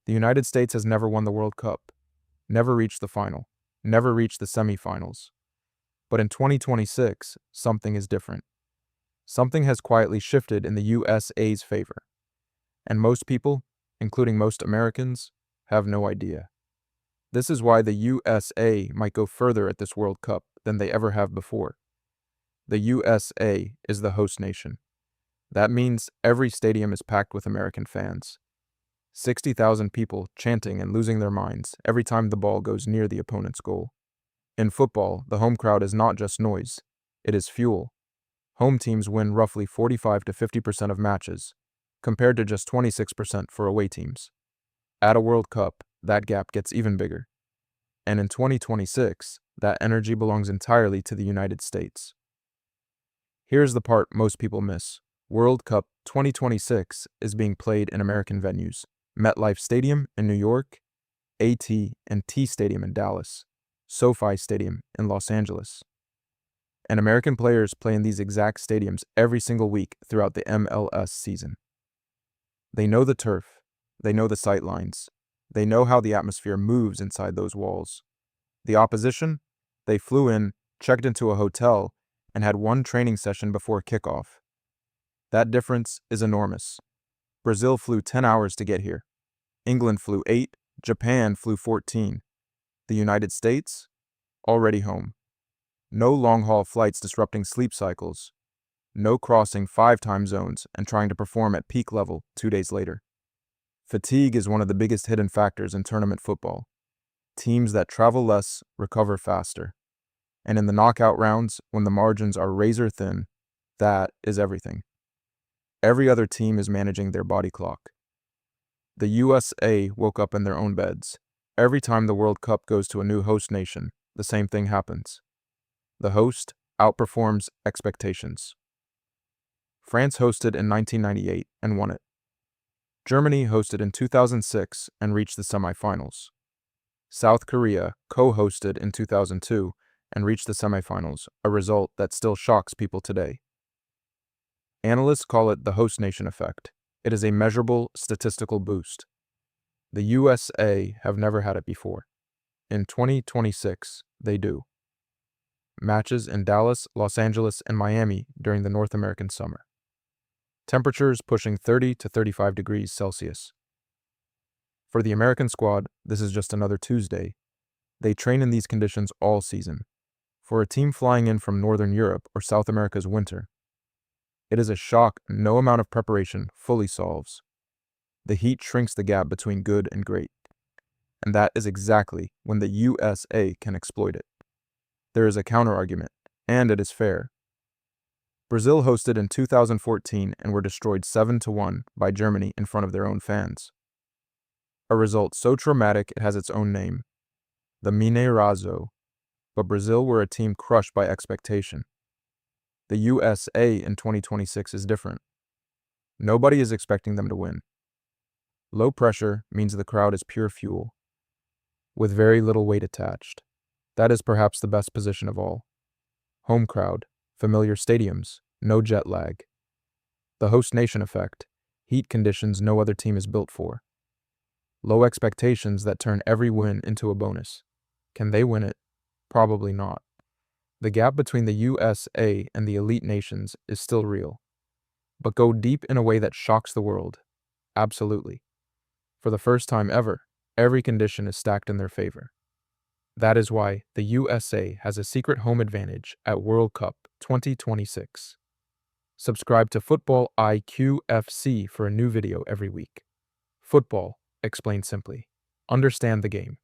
The United States has never won the World Cup, never reached the final, never reached the semifinals. But in 2026, something is different. Something has quietly shifted in the USA's favor. And most people, including most Americans, have no idea. This is why the USA might go further at this World Cup than they ever have before. The USA is the host nation. That means every stadium is packed with American fans. 60,000 people chanting and losing their minds every time the ball goes near the opponent's goal. In football, the home crowd is not just noise, it is fuel. Home teams win roughly 45 to 50% of matches, compared to just 26% for away teams. At a World Cup, that gap gets even bigger. And in 2026, that energy belongs entirely to the United States. Here's the part most people miss. World Cup 2026 is being played in American venues. MetLife Stadium in New York, AT&T Stadium in Dallas, SoFi Stadium in Los Angeles. And American players play in these exact stadiums every single week throughout the MLS season. They know the turf, they know the sightlines, they know how the atmosphere moves inside those walls. The opposition? They flew in, checked into a hotel, and had one training session before kickoff. That difference is enormous. Brazil flew 10 hours to get here. England flew 8, Japan flew 14. The United States? Already home. No long-haul flights disrupting sleep cycles. No crossing 5 time zones and trying to perform at peak level 2 days later. Fatigue is one of the biggest hidden factors in tournament football. Teams that travel less recover faster. And in the knockout rounds, when the margins are razor thin, that is everything. Every other team is managing their body clock. The USA woke up in their own beds. Every time the World Cup goes to a new host nation, the same thing happens. The host outperforms expectations. France hosted in 1998 and won it. Germany hosted in 2006 and reached the semifinals. South Korea co-hosted in 2002 and reached the semifinals, a result that still shocks people today. Analysts call it the host nation effect. It is a measurable statistical boost. The USA have never had it before. In 2026, they do. Matches in Dallas, Los Angeles, and Miami during the North American summer. Temperatures pushing 30 to 35 degrees Celsius. For the American squad, this is just another Tuesday. They train in these conditions all season. For a team flying in from Northern Europe or South America's winter, it is a shock no amount of preparation fully solves. The heat shrinks the gap between good and great. And that is exactly when the USA can exploit it. There is a counter-argument, and it is fair. Brazil hosted in 2014 and were destroyed 7-1 by Germany in front of their own fans. A result so traumatic it has its own name, the Mineirazo. But Brazil were a team crushed by expectation. The USA in 2026 is different. Nobody is expecting them to win. Low pressure means the crowd is pure fuel, with very little weight attached. That is perhaps the best position of all. Home crowd, familiar stadiums, no jet lag. The host nation effect, heat conditions no other team is built for. Low expectations that turn every win into a bonus. Can they win it? Probably not. The gap between the USA and the elite nations is still real. But go deep in a way that shocks the world. Absolutely. For the first time ever, every condition is stacked in their favor. That is why the USA has a secret home advantage at World Cup 2026. Subscribe to Football IQFC for a new video every week. Football, explained simply. Understand the game.